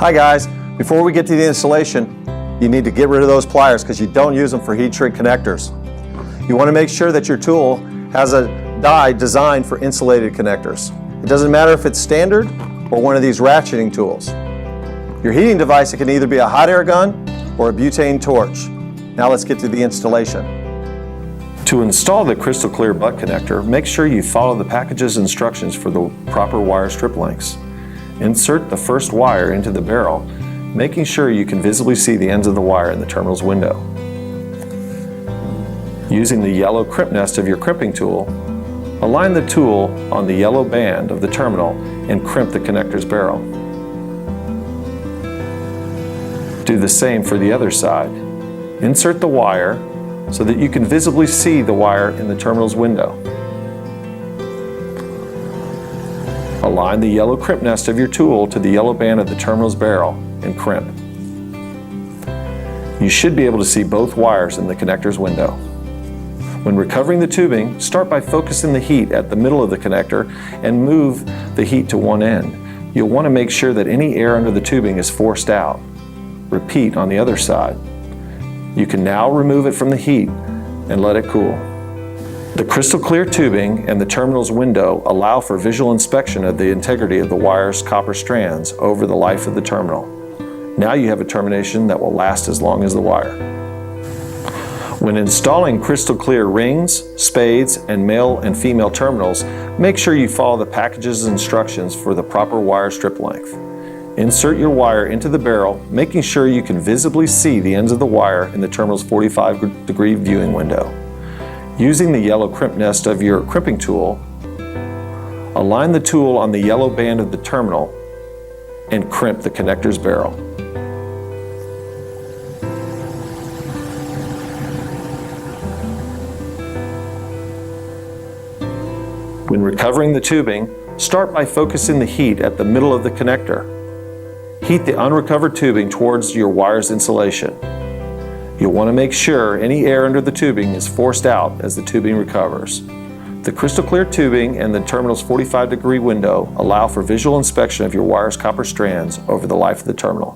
Hi guys, before we get to the installation, you need to get rid of those pliers because you don't use them for heat shrink connectors. You want to make sure that your tool has a die designed for insulated connectors. It doesn't matter if it's standard or one of these ratcheting tools. Your heating device, it can either be a hot air gun or a butane torch. Now let's get to the installation. To install the crystal clear butt connector, make sure you follow the package's instructions for the proper wire strip lengths. Insert the first wire into the barrel, making sure you can visibly see the ends of the wire in the terminal's window. Using the yellow crimp nest of your crimping tool, align the tool on the yellow band of the terminal and crimp the connector's barrel. Do the same for the other side. Insert the wire so that you can visibly see the wire in the terminal's window. Align the yellow crimp nest of your tool to the yellow band of the terminal's barrel and crimp. You should be able to see both wires in the connector's window. When recovering the tubing, start by focusing the heat at the middle of the connector and move the heat to one end. You'll want to make sure that any air under the tubing is forced out. Repeat on the other side. You can now remove it from the heat and let it cool. The crystal clear tubing and the terminal's window allow for visual inspection of the integrity of the wire's copper strands over the life of the terminal. Now you have a termination that will last as long as the wire. When installing crystal clear rings, spades, and male and female terminals, make sure you follow the package's instructions for the proper wire strip length. Insert your wire into the barrel, making sure you can visibly see the ends of the wire in the terminal's 45-degree viewing window. Using the yellow crimp nest of your crimping tool, align the tool on the yellow band of the terminal and crimp the connector's barrel. When recovering the tubing, start by focusing the heat at the middle of the connector. Heat the unrecovered tubing towards your wire's insulation. You'll want to make sure any air under the tubing is forced out as the tubing recovers. The crystal clear tubing and the terminal's 45-degree window allow for visual inspection of your wire's copper strands over the life of the terminal.